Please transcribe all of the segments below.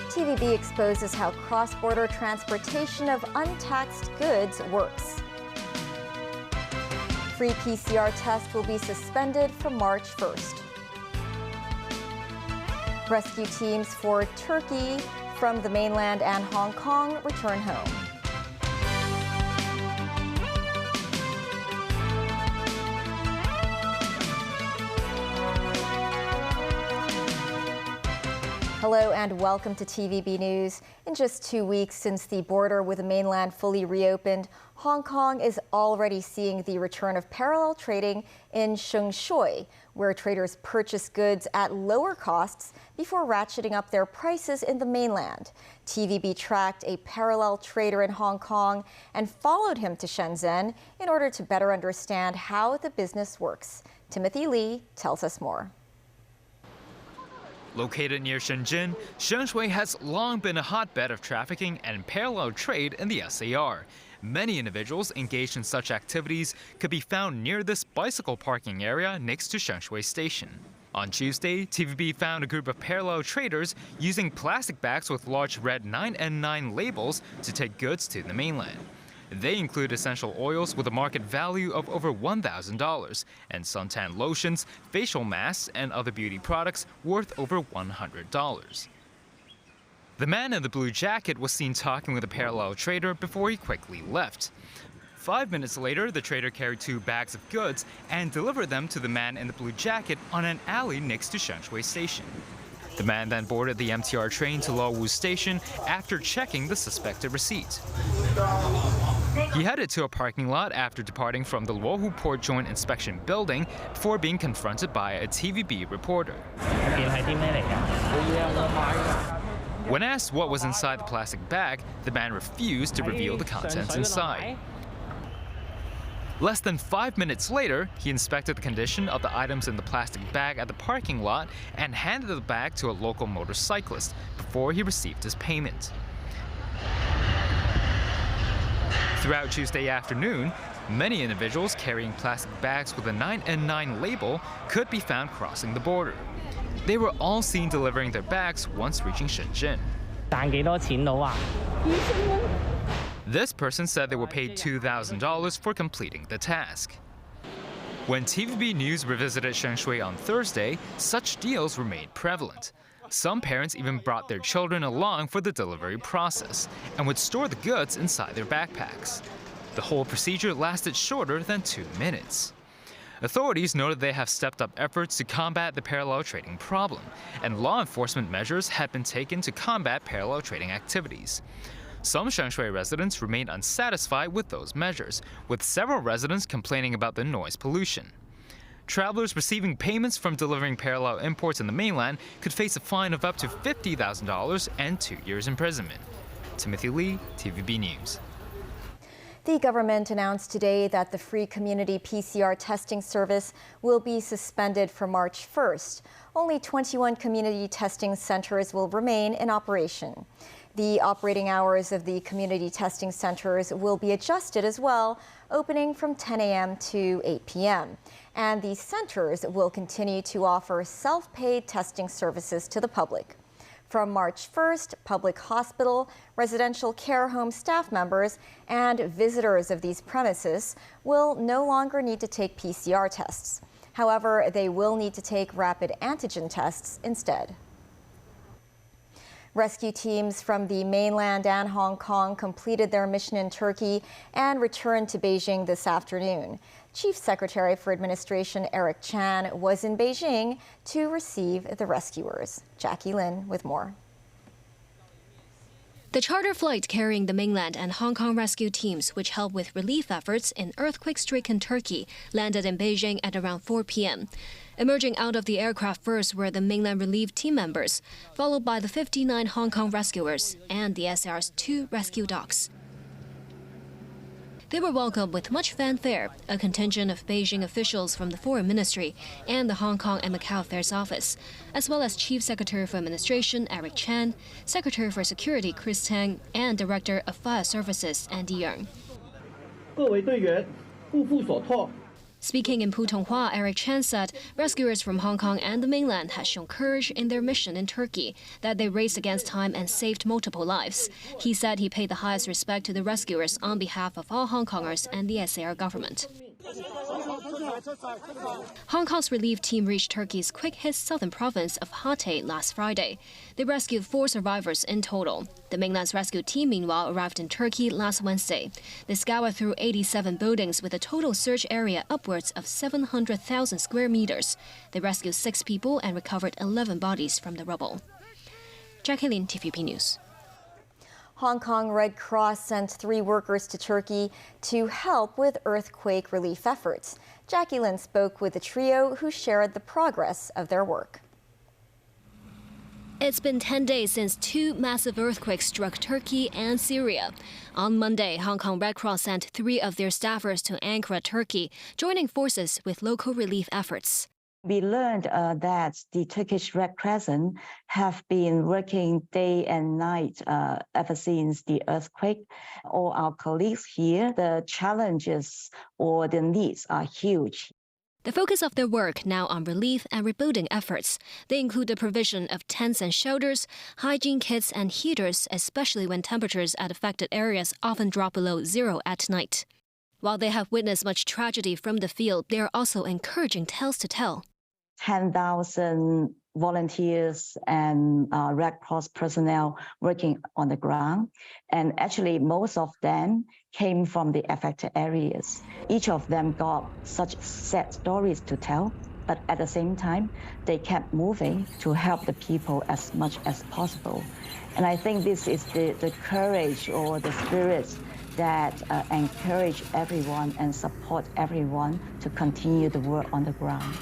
TVB exposes how cross-border transportation of untaxed goods works. Free PCR test will be suspended from March 1st. Rescue teams for Turkey from the mainland and Hong Kong return home. Hello and welcome to TVB News. In just 2 weeks since the border with the mainland fully reopened, Hong Kong is already seeing the return of parallel trading in Sheng Shui, where traders purchase goods at lower costs before ratcheting up their prices in the mainland. TVB tracked a parallel trader in Hong Kong and followed him to Shenzhen in order to better understand how the business works. Timothy Lee tells us more. Located near Shenzhen, Sheng Shui has long been a hotbed of trafficking and parallel trade in the SAR. Many individuals engaged in such activities could be found near this bicycle parking area next to Sheng Shui Station. On Tuesday, TVB found a group of parallel traders using plastic bags with large red 9N9 labels to take goods to the mainland. They include essential oils with a market value of over $1,000 and suntan lotions, facial masks, and other beauty products worth over $100. The man in the blue jacket was seen talking with a parallel trader before he quickly left. 5 minutes later, the trader carried 2 bags of goods and delivered them to the man in the blue jacket on an alley next to Sheng Shui Station. The man then boarded the MTR train to Lo Wu Station after checking the suspected receipt. He headed to a parking lot after departing from the Lo Wu Port Joint Inspection Building before being confronted by a TVB reporter. When asked what was inside the plastic bag, the man refused to reveal the contents inside. Less than 5 minutes later, he inspected the condition of the items in the plastic bag at the parking lot and handed the bag to a local motorcyclist before he received his payment. Throughout Tuesday afternoon, many individuals carrying plastic bags with a 9N9 label could be found crossing the border. They were all seen delivering their bags once reaching Shenzhen. This person said they were paid $2,000 for completing the task. When TVB News revisited Sheng Shui on Thursday, such deals remained prevalent. Some parents even brought their children along for the delivery process and would store the goods inside their backpacks. The whole procedure lasted shorter than 2 minutes. Authorities noted they have stepped up efforts to combat the parallel trading problem, and law enforcement measures had been taken to combat parallel trading activities. Some Sheng Shui residents remain unsatisfied with those measures, with several residents complaining about the noise pollution. Travelers receiving payments from delivering parallel imports in the mainland could face a fine of up to $50,000 and 2 years imprisonment. Timothy Lee, TVB News. The government announced today that the free community PCR testing service will be suspended from March 1st. Only 21 community testing centers will remain in operation. The operating hours of the community testing centers will be adjusted as well, opening from 10 a.m. to 8 p.m. And these centers will continue to offer self-paid testing services to the public. From March 1st, public hospital, residential care home staff members, and visitors of these premises will no longer need to take PCR tests. However, they will need to take rapid antigen tests instead. Rescue teams from the mainland and Hong Kong completed their mission in Turkey and returned to Beijing this afternoon. Chief Secretary for Administration Eric Chan was in Beijing to receive the rescuers. Jackie Lin with more. The charter flight carrying the mainland and Hong Kong rescue teams, which help with relief efforts in earthquake-stricken Turkey, landed in Beijing at around 4 p.m. Emerging out of the aircraft first were the mainland relief team members, followed by the 59 Hong Kong rescuers and the SAR's 2 rescue dogs. They were welcomed with much fanfare, a contingent of Beijing officials from the Foreign Ministry and the Hong Kong and Macau Affairs Office, as well as Chief Secretary for Administration Eric Chan, Secretary for Security Chris Tang, and Director of Fire Services Andy Yeung. Speaking in Putonghua, Eric Chen said rescuers from Hong Kong and the mainland had shown courage in their mission in Turkey, that they raced against time and saved multiple lives. He said he paid the highest respect to the rescuers on behalf of all Hong Kongers and the SAR government. Hong Kong's relief team reached Turkey's quick-hit southern province of Hatay last Friday. They rescued 4 survivors in total. The mainland's rescue team, meanwhile, arrived in Turkey last Wednesday. They scoured through 87 buildings with a total search area upwards of 700,000 square meters. They rescued 6 people and recovered 11 bodies from the rubble. Jackie Lin, TVB News. Hong Kong Red Cross sent 3 workers to Turkey to help with earthquake relief efforts. Jackie Lin spoke with the trio who shared the progress of their work. It's been 10 days since 2 massive earthquakes struck Turkey and Syria. On Monday, Hong Kong Red Cross sent 3 of their staffers to Ankara, Turkey, joining forces with local relief efforts. We learned that the Turkish Red Crescent have been working day and night ever since the earthquake. All our colleagues here, the challenges or the needs are huge. The focus of their work now on relief and rebuilding efforts. They include the provision of tents and shelters, hygiene kits and heaters, especially when temperatures at affected areas often drop below 0 at night. While they have witnessed much tragedy from the field, they are also encouraging tales to tell. 10,000 volunteers and Red Cross personnel working on the ground. And actually, most of them came from the affected areas. Each of them got such sad stories to tell, but at the same time, they kept moving to help the people as much as possible. And I think this is the courage or the spirit that encourage everyone and support everyone to continue the work on the ground.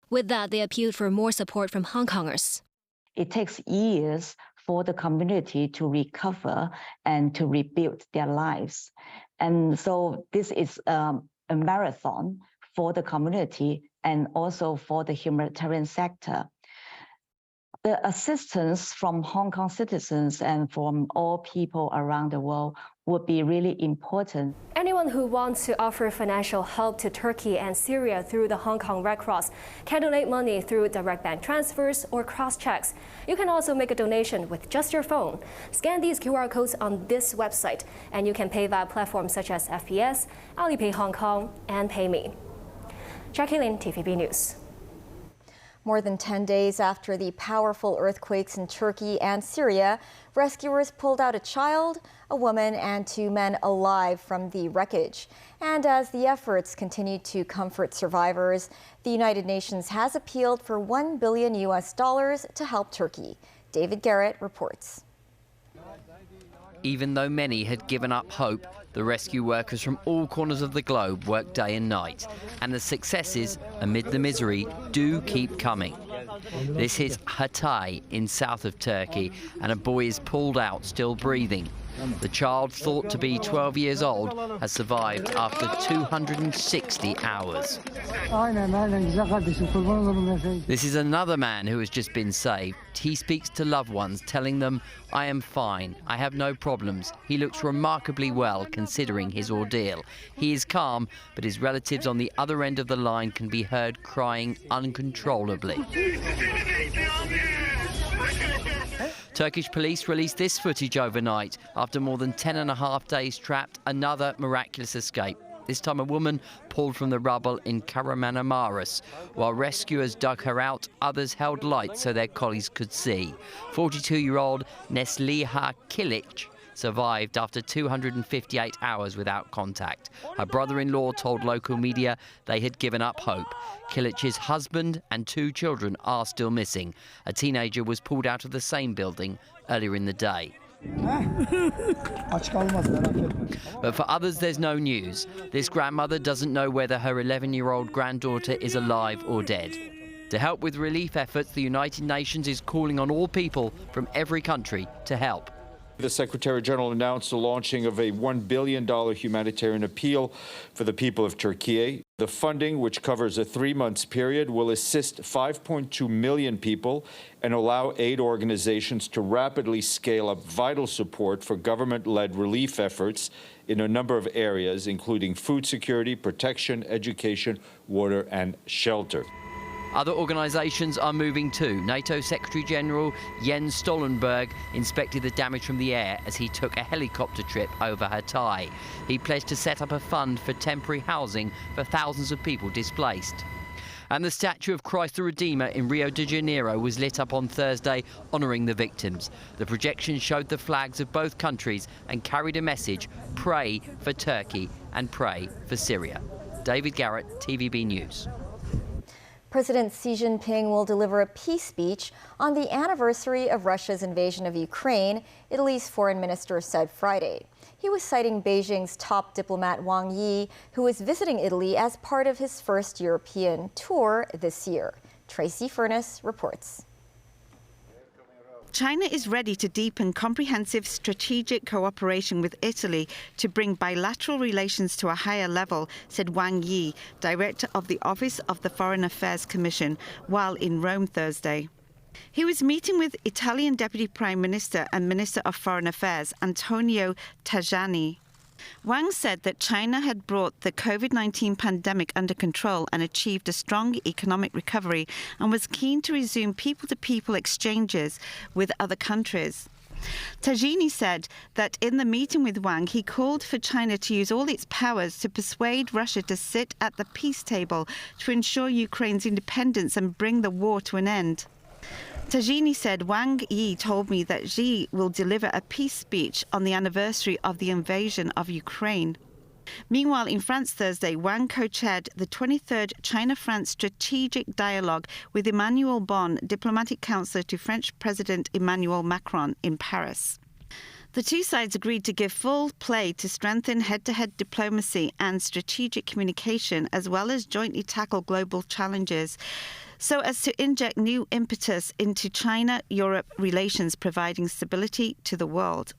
With that, they appealed for more support from Hong Kongers. It takes years for the community to recover and to rebuild their lives. And so this is a marathon for the community and also for the humanitarian sector. The assistance from Hong Kong citizens and from all people around the world would be really important. Anyone who wants to offer financial help to Turkey and Syria through the Hong Kong Red Cross can donate money through direct bank transfers or cross checks. You can also make a donation with just your phone. Scan these QR codes on this website, and you can pay via platforms such as FPS, Alipay Hong Kong, and PayMe. Jackie Lin, TVB News. More than 10 days after the powerful earthquakes in Turkey and Syria, rescuers pulled out a child, a woman, and 2 men alive from the wreckage. And as the efforts continue to comfort survivors, the United Nations has appealed for $1 billion to help Turkey. David Garrett reports. Even though many had given up hope, the rescue workers from all corners of the globe work day and night, and the successes amid the misery do keep coming. This is Hatay in south of Turkey, and a boy is pulled out still breathing. The child, thought to be 12 years old, has survived after 260 hours. This is another man who has just been saved. He speaks to loved ones, telling them, "I am fine, I have no problems." He looks remarkably well considering his ordeal. He is calm, but his relatives on the other end of the line can be heard crying uncontrollably. Turkish police released this footage overnight. After more than 10.5 days trapped, another miraculous escape. This time a woman pulled from the rubble in Kahramanmaraş. While rescuers dug her out, others held lights so their colleagues could see. 42-year-old Nesliha Kilic survived after 258 hours without contact. Her brother-in-law told local media they had given up hope. Kilic's husband and 2 children are still missing. A teenager was pulled out of the same building earlier in the day. But for others, there's no news. This grandmother doesn't know whether her 11-year-old granddaughter is alive or dead. To help with relief efforts, the United Nations is calling on all people from every country to help. The Secretary General announced the launching of a $1 billion humanitarian appeal for the people of Turkey. The funding, which covers a 3-month period, will assist 5.2 million people and allow aid organizations to rapidly scale up vital support for government-led relief efforts in a number of areas, including food security, protection, education, water, and shelter. Other organisations are moving too. NATO Secretary-General Jens Stoltenberg inspected the damage from the air as he took a helicopter trip over Hatay. He pledged to set up a fund for temporary housing for thousands of people displaced. And the statue of Christ the Redeemer in Rio de Janeiro was lit up on Thursday, honouring the victims. The projection showed the flags of both countries and carried a message: pray for Turkey and pray for Syria. David Garrett, TVB News. President Xi Jinping will deliver a peace speech on the anniversary of Russia's invasion of Ukraine, Italy's foreign minister said Friday. He was citing Beijing's top diplomat Wang Yi, who was visiting Italy as part of his first European tour this year. Tracy Furness reports. China is ready to deepen comprehensive strategic cooperation with Italy to bring bilateral relations to a higher level, said Wang Yi, director of the Office of the Foreign Affairs Commission, while in Rome Thursday. He was meeting with Italian Deputy Prime Minister and Minister of Foreign Affairs Antonio Tajani. Wang said that China had brought the COVID-19 pandemic under control and achieved a strong economic recovery and was keen to resume people-to-people exchanges with other countries. Tajani said that in the meeting with Wang, he called for China to use all its powers to persuade Russia to sit at the peace table to ensure Ukraine's independence and bring the war to an end. Tajani said Wang Yi told me that Xi will deliver a peace speech on the anniversary of the invasion of Ukraine. Meanwhile, in France Thursday, Wang co-chaired the 23rd China-France Strategic Dialogue with Emmanuel Bon, diplomatic counselor to French President Emmanuel Macron, in Paris. The two sides agreed to give full play to strengthen head-to-head diplomacy and strategic communication, as well as jointly tackle global challenges, so as to inject new impetus into China-Europe relations, providing stability to the world.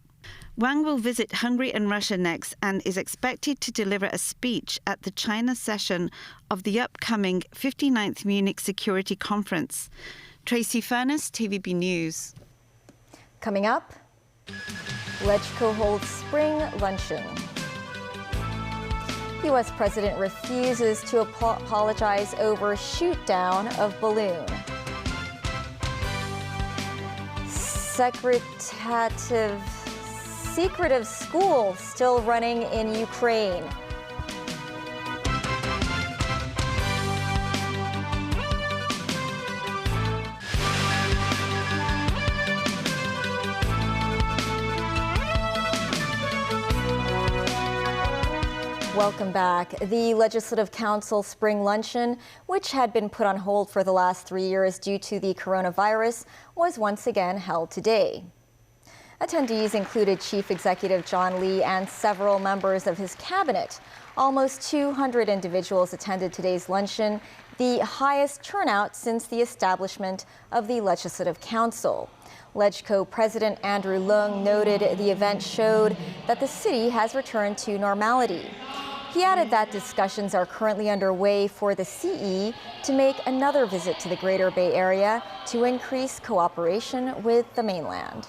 Wang will visit Hungary and Russia next and is expected to deliver a speech at the China session of the upcoming 59th Munich Security Conference. Tracy Furness, TVB News. Coming up, LegCo holds spring luncheon. U.S. President refuses to apologize over shoot-down of balloon. Secretive school still running in Ukraine. Welcome back. The Legislative Council Spring Luncheon, which had been put on hold for the last 3 years due to the coronavirus, was once again held today. Attendees included Chief Executive John Lee and several members of his cabinet. Almost 200 individuals attended today's luncheon, the highest turnout since the establishment of the Legislative Council. LegCo President Andrew Leung noted the event showed that the city has returned to normality. He added that discussions are currently underway for the CE to make another visit to the Greater Bay Area to increase cooperation with the mainland.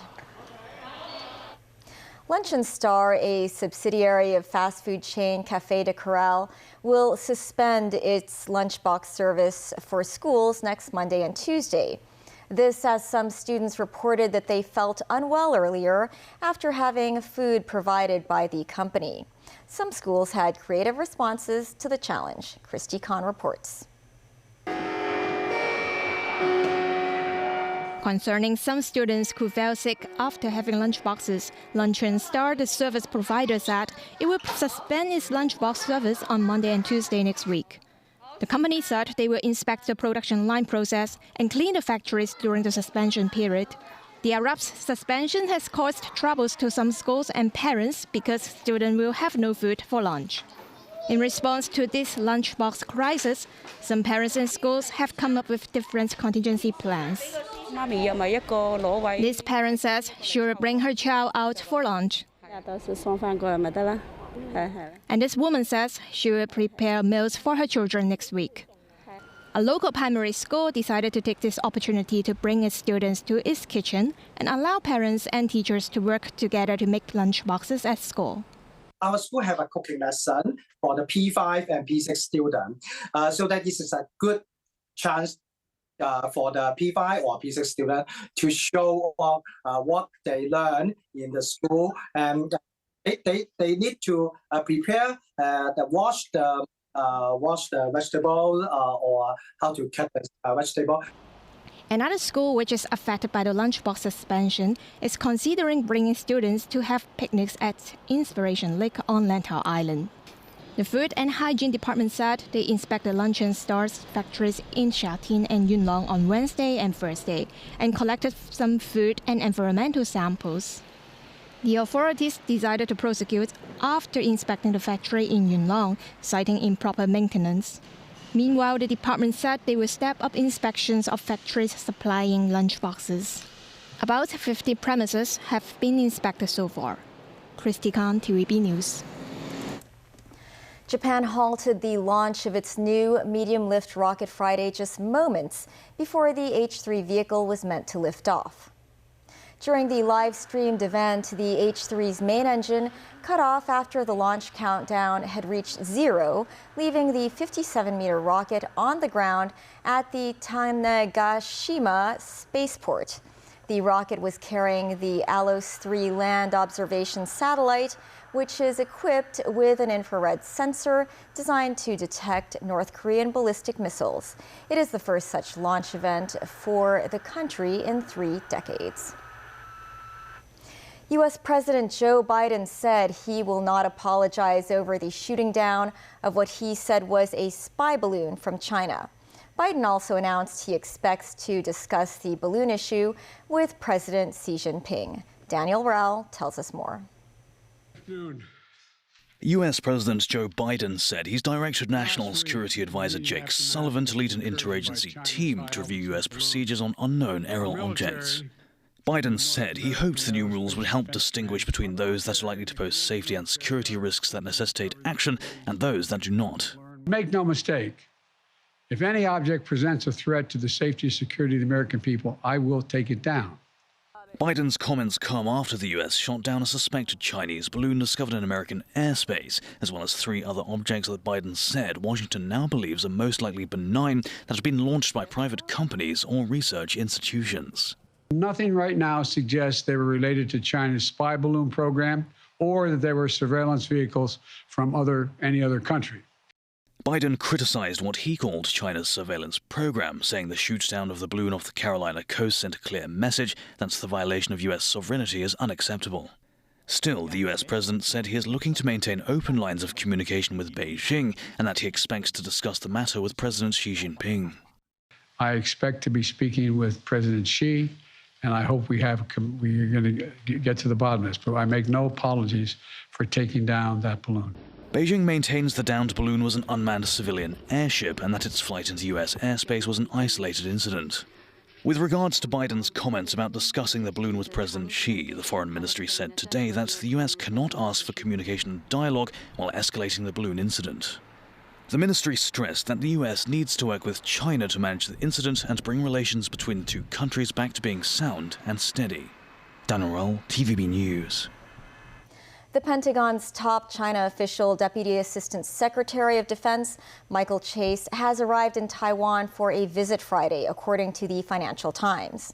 Luncheon Star, a subsidiary of fast food chain Café de Corral, will suspend its Lunchbox service for schools next Monday and Tuesday. This as some students reported that they felt unwell earlier after having food provided by the company. Some schools had creative responses to the challenge. Christy Kahn reports. Concerning some students who fell sick after having lunchboxes, Luncheon Star, the service provider, said it will suspend its lunchbox service on Monday and Tuesday next week. The company said they will inspect the production line process and clean the factories during the suspension period. The abrupt suspension has caused troubles to some schools and parents because students will have no food for lunch. In response to this lunchbox crisis, some parents and schools have come up with different contingency plans. This parent says she will bring her child out for lunch. And this woman says she will prepare meals for her children next week. A local primary school decided to take this opportunity to bring its students to its kitchen and allow parents and teachers to work together to make lunch boxes at school. our school have a cooking lesson for the P5 and P6 students, so that this is a good chance for the P5 or P6 student to show what they learn in the school, and they need to prepare wash the vegetable or how to cut the vegetable. Another school which is affected by the Lunchbox suspension is considering bringing students to have picnics at Inspiration Lake on Lantau Island. The Food and Hygiene Department said they inspected Luncheon stores factories in Shatin and Yunlong on Wednesday and Thursday and collected some food and environmental samples. The authorities decided to prosecute after inspecting the factory in Yunlong, citing improper maintenance. Meanwhile, the department said they will step up inspections of factories supplying lunchboxes. About 50 premises have been inspected so far. Christy Khan, TVB News. Japan halted the launch of its new medium-lift rocket Friday just moments before the H-3 vehicle was meant to lift off. During the live-streamed event, the H-3's main engine cut off after the launch countdown had reached 0, leaving the 57-meter rocket on the ground at the Tanegashima spaceport. The rocket was carrying the ALOS 3 land observation satellite, which is equipped with an infrared sensor designed to detect North Korean ballistic missiles. It is the first such launch event for the country in 3 decades. U.S. President Joe Biden said he will not apologize over the shooting down of what he said was a spy balloon from China. Biden also announced he expects to discuss the balloon issue with President Xi Jinping. Daniel Rao tells us more. U.S. President Joe Biden said he's directed National Security Advisor Jake Sullivan to lead an interagency team to review U.S. procedures on unknown aerial objects. Biden said he hoped the new rules would help distinguish between those that are likely to pose safety and security risks that necessitate action and those that do not. Make no mistake, if any object presents a threat to the safety and security of the American people, I will take it down. Biden's comments come after the U.S. shot down a suspected Chinese balloon discovered in American airspace, as well as 3 other objects that Biden said Washington now believes are most likely benign that have been launched by private companies or research institutions. Nothing right now suggests they were related to China's spy balloon program or that they were surveillance vehicles from any other country. Biden criticized what he called China's surveillance program, saying the shoot-down of the balloon off the Carolina coast sent a clear message that the violation of U.S. sovereignty is unacceptable. Still, the U.S. president said he is looking to maintain open lines of communication with Beijing and that he expects to discuss the matter with President Xi Jinping. I expect to be speaking with President Xi, and I hope we are going to get to the bottom of this, but I make no apologies for taking down that balloon. Beijing maintains the downed balloon was an unmanned civilian airship and that its flight into U.S. airspace was an isolated incident. With regards to Biden's comments about discussing the balloon with President Xi, the Foreign Ministry said today that the U.S. cannot ask for communication and dialogue while escalating the balloon incident. The ministry stressed that the U.S. needs to work with China to manage the incident and bring relations between the 2 countries back to being sound and steady. Daniel Roll, TVB News. The Pentagon's top China official, Deputy Assistant Secretary of Defense Michael Chase, has arrived in Taiwan for a visit Friday, according to the Financial Times.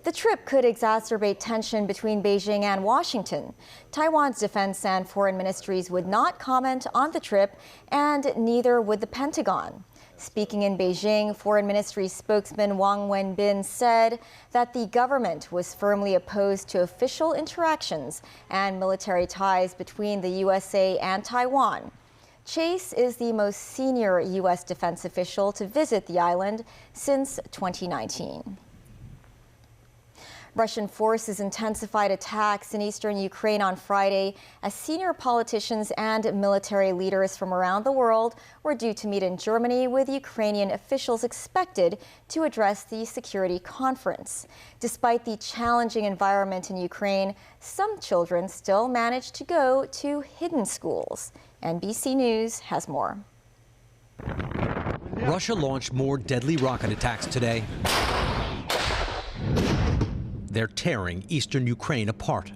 The trip could exacerbate tension between Beijing and Washington. Taiwan's defense and foreign ministries would not comment on the trip, and neither would the Pentagon. Speaking in Beijing, Foreign Ministry spokesman Wang Wenbin said that the government was firmly opposed to official interactions and military ties between the USA and Taiwan. Chase is the most senior U.S. defense official to visit the island since 2019. Russian forces intensified attacks in eastern Ukraine on Friday as senior politicians and military leaders from around the world were due to meet in Germany, with Ukrainian officials expected to address the security conference. Despite the challenging environment in Ukraine, some children still managed to go to hidden schools. NBC News has more. Russia launched more deadly rocket attacks today. They're tearing eastern Ukraine apart.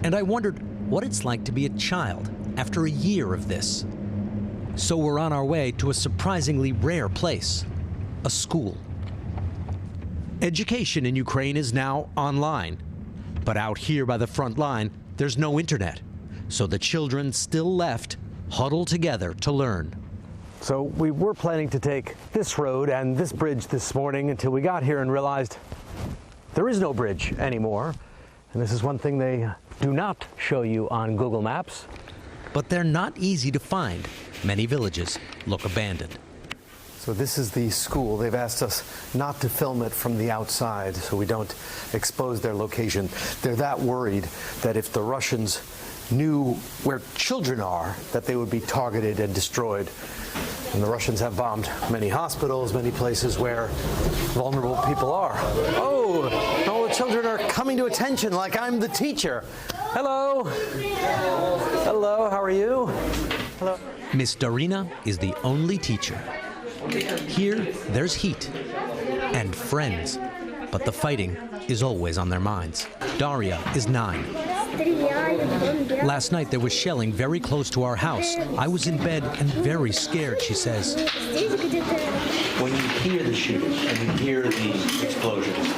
And I wondered, what it's like to be a child after a year of this. So we're on our way to a surprisingly rare place, a school. Education in Ukraine is now online, but out here by the front line, there's no internet. So the children still left huddle together to learn. So we were planning to take this road and this bridge this morning until we got here and realized there is no bridge anymore. And this is one thing they do not show you on Google Maps. But they're not easy to find. Many villages look abandoned. So this is the school. They've asked us not to film it from the outside so we don't expose their location. They're that worried that if the Russians knew where children are, that they would be targeted and destroyed. And the Russians have bombed many hospitals, many places where vulnerable people are. Oh, all the children are coming to attention like I'm the teacher. Hello. Hello, how are you? Hello. Miss Darina is the only teacher. Here, there's heat and friends, but the fighting is always on their minds. Daria is 9. Last night there was shelling very close to our house. I was in bed and very scared, she says. When you hear the shooting and you hear the explosions,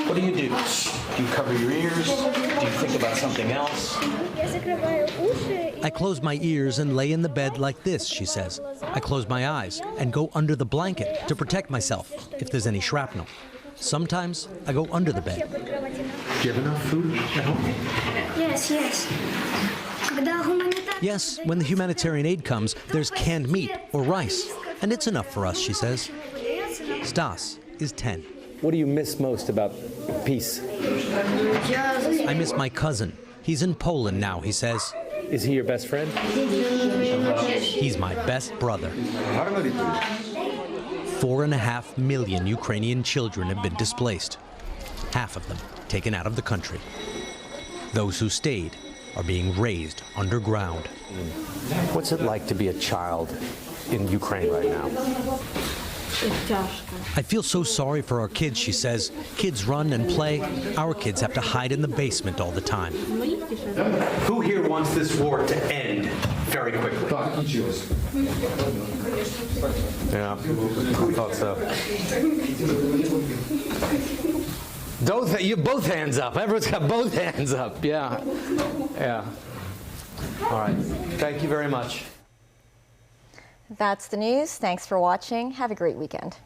what do? Do you cover your ears? Do you think about something else? I close my ears and lay in the bed like this, she says. I close my eyes and go under the blanket to protect myself if there's any shrapnel. Sometimes I go under the bed. Do you have enough food at home? Yes. Yes, when the humanitarian aid comes, there's canned meat or rice. And it's enough for us, she says. Stas is 10. What do you miss most about peace? I miss my cousin. He's in Poland now, he says. Is he your best friend? He's my best brother. 4.5 million Ukrainian children have been displaced, half of them taken out of the country. Those who stayed are being raised underground. What's it like to be a child in Ukraine right now? I feel so sorry for our kids, she says. Kids run and play. Our kids have to hide in the basement all the time. Who here wants this war to end very quickly? Yeah, I thought so. You both hands up. Everyone's got both hands up. Yeah. All right. Thank you very much. That's the news. Thanks for watching. Have a great weekend.